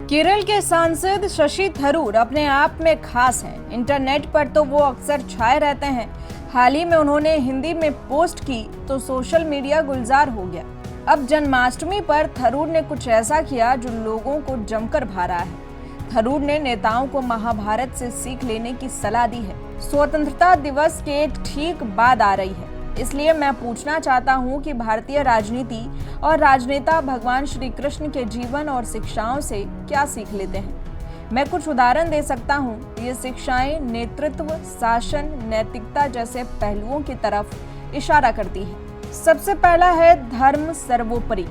केरल के सांसद शशि थरूर अपने आप में खास हैं। इंटरनेट पर तो वो अक्सर छाए रहते हैं। हाल ही में उन्होंने हिंदी में पोस्ट की तो सोशल मीडिया गुलजार हो गया। अब जन्माष्टमी पर थरूर ने कुछ ऐसा किया जो लोगों को जमकर भा रहा है। थरूर ने नेताओं को महाभारत से सीख लेने की सलाह दी है। स्वतंत्रता दिवस के ठीक बाद आ रही है, इसलिए मैं पूछना चाहता हूं कि भारतीय राजनीति और राजनेता भगवान श्री कृष्ण के जीवन और शिक्षाओं से क्या सीख लेते हैं। मैं कुछ उदाहरण दे सकता हूं। ये शिक्षाएं नेतृत्व, शासन, नैतिकता जैसे पहलुओं की तरफ इशारा करती हैं। सबसे पहला है धर्म सर्वोपरि।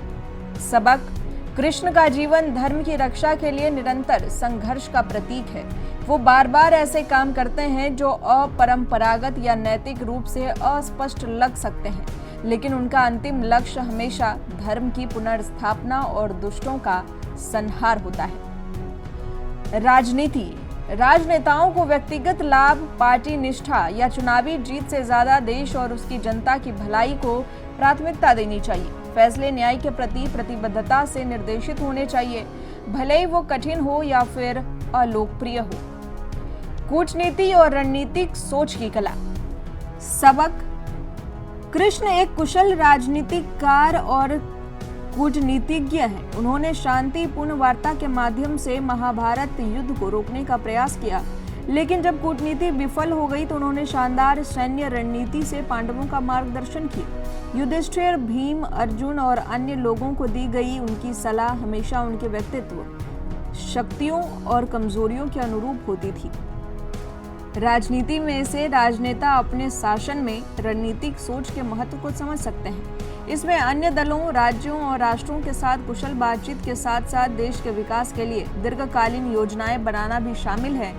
सबक: कृष्ण का जीवन धर्म की रक्षा के लिए निरंतर संघर्ष का प्रतीक है। वो बार बार ऐसे काम करते हैं जो अपरंपरागत या नैतिक रूप से अस्पष्ट लग सकते हैं, लेकिन उनका अंतिम लक्ष्य हमेशा धर्म की पुनर्स्थापना और दुष्टों का संहार होता है। राजनीति: राजनेताओं को व्यक्तिगत लाभ, पार्टी निष्ठा या चुनावी जीत से ज्यादा देश और उसकी जनता की भलाई को प्राथमिकता देनी चाहिए। फैसले न्याय के प्रति प्रतिबद्धता से निर्देशित होने चाहिए, भले ही वो कठिन हो या फिर अलोकप्रिय हो। कूटनीति और रणनीतिक सोच की कला। सबक: कृष्ण एक कुशल राजनीतिकार और कूटनीतिज्ञ हैं। उन्होंने शांतिपूर्ण वार्ता के माध्यम से महाभारत युद्ध को रोकने का प्रयास किया, लेकिन जब कूटनीति विफल हो गई तो उन्होंने शानदार सैन्य रणनीति से पांडवों का मार्गदर्शन किया। युधिष्ठिर, भीम, अर्जुन और अन्य लोगों को दी गई उनकी सलाह हमेशा उनके व्यक्तित्व, शक्तियों और कमजोरियों के अनुरूप होती थी। राजनीति में से राजनेता अपने शासन में रणनीतिक सोच के महत्व को समझ सकते हैं। इसमें अन्य दलों, राज्यों और राष्ट्रों के साथ कुशल बातचीत के साथ साथ देश के विकास के लिए दीर्घकालीन योजनाएं बनाना भी शामिल है।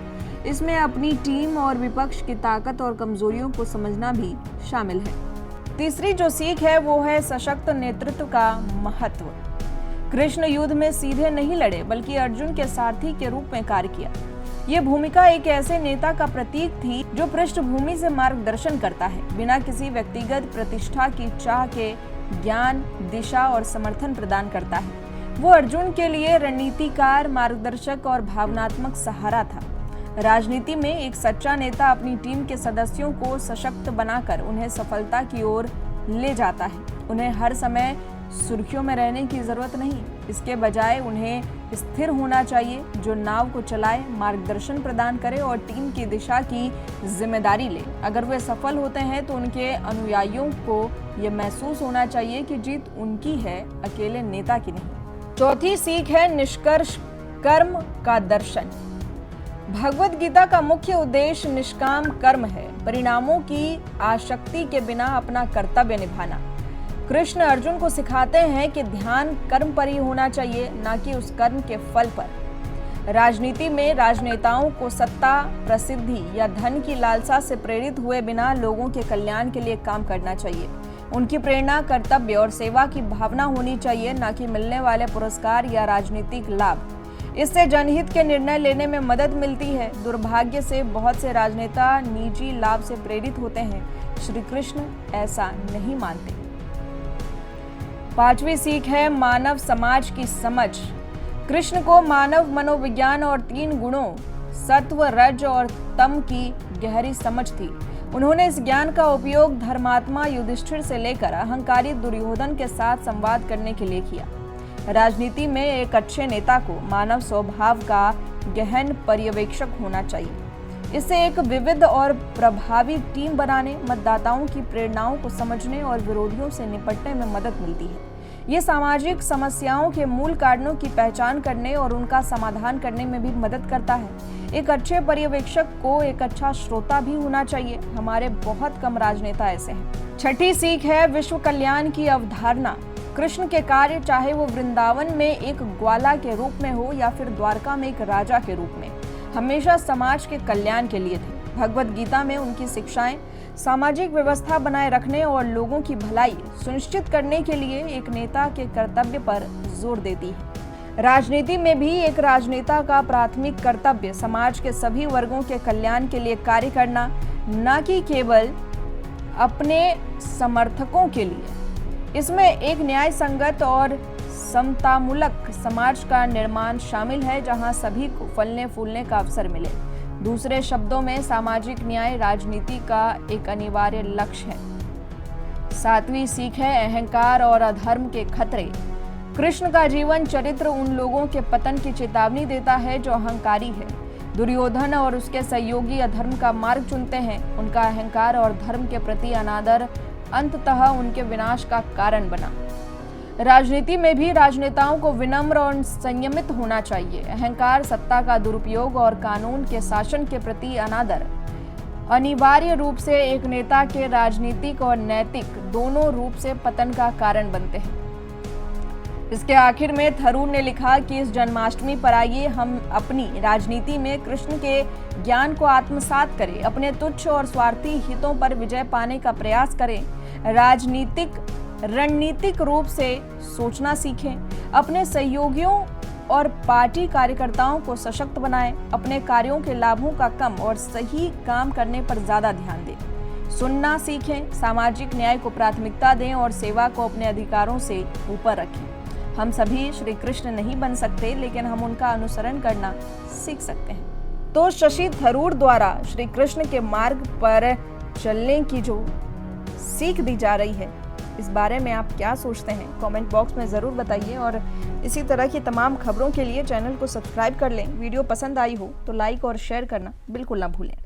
इसमें अपनी टीम और विपक्ष की ताकत और कमजोरियों को समझना भी शामिल है। तीसरी जो सीख है वो है सशक्त नेतृत्व का महत्व। कृष्ण युद्ध में सीधे नहीं लड़े, बल्कि अर्जुन के सारथी के रूप में कार्य किया। ये भूमिका एक ऐसे नेता का प्रतीक थी जो पृष्ठभूमि से मार्गदर्शन करता है, बिना किसी व्यक्तिगत प्रतिष्ठा की चाह के ज्ञान, दिशा और समर्थन प्रदान करता है। वो अर्जुन के लिए रणनीतिकार, मार्गदर्शक और भावनात्मक सहारा था। राजनीति में एक सच्चा नेता अपनी टीम के सदस्यों को सशक्त बनाकर उन्हें सफलता की ओर ले जाता है। उन्हें हर समय सुर्खियों में रहने की जरूरत नहीं, इसके बजाय उन्हें स्थिर होना चाहिए, जो नाव को चलाए, मार्गदर्शन प्रदान करे और टीम की दिशा की जिम्मेदारी ले। अगर वे सफल होते हैं तो उनके अनुयायियों को यह महसूस होना चाहिए कि जीत उनकी है, अकेले नेता की नहीं। चौथी सीख है निष्कर्ष कर्म का दर्शन। भगवद गीता का मुख्य उद्देश्य निष्काम कर्म है, परिणामों की आसक्ति के बिना अपना कर्तव्य निभाना। कृष्ण अर्जुन को सिखाते हैं कि ध्यान कर्म पर ही होना चाहिए, न कि उस कर्म के फल पर। राजनीति में राजनेताओं को सत्ता, प्रसिद्धि या धन की लालसा से प्रेरित हुए बिना लोगों के कल्याण के लिए काम करना चाहिए। उनकी प्रेरणा कर्तव्य और सेवा की भावना होनी चाहिए, न कि मिलने वाले पुरस्कार या राजनीतिक लाभ। इससे जनहित के निर्णय लेने में मदद मिलती है। दुर्भाग्य से बहुत से राजनेता निजी लाभ से प्रेरित होते हैं। श्री कृष्ण ऐसा नहीं मानते। पांचवी सीख है मानव समाज की समझ। कृष्ण को मानव मनोविज्ञान और 3 गुणों सत्व, रज और तम की गहरी समझ थी। उन्होंने इस ज्ञान का उपयोग धर्मात्मा युधिष्ठिर से लेकर अहंकारी दुर्योधन के साथ संवाद करने के लिए किया। राजनीति में एक अच्छे नेता को मानव स्वभाव का गहन पर्यवेक्षक होना चाहिए। इससे एक विविध और प्रभावी टीम बनाने, मतदाताओं की प्रेरणाओं को समझने और विरोधियों से निपटने में मदद मिलती है। ये सामाजिक समस्याओं के मूल कारणों की पहचान करने और उनका समाधान करने में भी मदद करता है। एक अच्छे पर्यवेक्षक को एक अच्छा श्रोता भी होना चाहिए। हमारे बहुत कम राजनेता ऐसे हैं। छठी सीख है विश्व कल्याण की अवधारणा। कृष्ण के कार्य, चाहे वो वृंदावन में एक ग्वाला के रूप में हो या फिर द्वारका में एक राजा के रूप में, हमेशा समाज के कल्याण के लिए थे। भगवद गीता में उनकी शिक्षाएं सामाजिक व्यवस्था बनाए रखने और लोगों की भलाई सुनिश्चित करने के लिए एक नेता के कर्तव्य पर जोर देती है। राजनीति में भी एक राजनेता का प्राथमिक कर्तव्य समाज के सभी वर्गों के कल्याण के लिए कार्य करना, न कि केवल अपने समर्थकों के लिए। इसमें एक न्याय संगत और समतामूलक समाज का निर्माण शामिल है, जहां सभी को फलने फूलने का अवसर मिले। दूसरे शब्दों में सामाजिक न्याय राजनीति का एक अनिवार्य लक्ष्य है। सातवीं सीख है अहंकार और अधर्म के खतरे। कृष्ण का जीवन चरित्र उन लोगों के पतन की चेतावनी देता है जो अहंकारी है। दुर्योधन और उसके सहयोगी अधर्म का मार्ग चुनते हैं। उनका अहंकार और धर्म के प्रति अनादर अंततः उनके विनाश का कारण बना। राजनीति में भी राजनेताओं को विनम्र और संयमित होना चाहिए। अहंकार, सत्ता का दुरुपयोग और कानून के शासन के प्रति अनादर अनिवार्य रूप से एक नेता के राजनीतिक और नैतिक दोनों रूप से पतन का कारण बनते हैं। इसके आखिर में थरूर ने लिखा कि इस जन्माष्टमी पर आइए हम अपनी राजनीति में कृष्ण के ज्ञान को आत्मसात करें, अपने तुच्छ और स्वार्थी हितों पर विजय पाने का प्रयास करें, रणनीतिक रूप से सोचना सीखें, अपने सहयोगियों और पार्टी कार्यकर्ताओं को सशक्त बनाएं, अपने कार्यों के लाभों का कम और सही काम करने पर ज्यादा ध्यान दें, सुनना सीखें, सामाजिक न्याय को प्राथमिकता दें और सेवा को अपने अधिकारों से ऊपर रखें। हम सभी श्री कृष्ण नहीं बन सकते, लेकिन हम उनका अनुसरण करना सीख सकते हैं। तो शशि थरूर द्वारा श्री कृष्ण के मार्ग पर चलने की जो सीख दी जा रही है, इस बारे में आप क्या सोचते हैं कमेंट बॉक्स में ज़रूर बताइए। और इसी तरह की तमाम खबरों के लिए चैनल को सब्सक्राइब कर लें। वीडियो पसंद आई हो तो लाइक और शेयर करना बिल्कुल ना भूलें।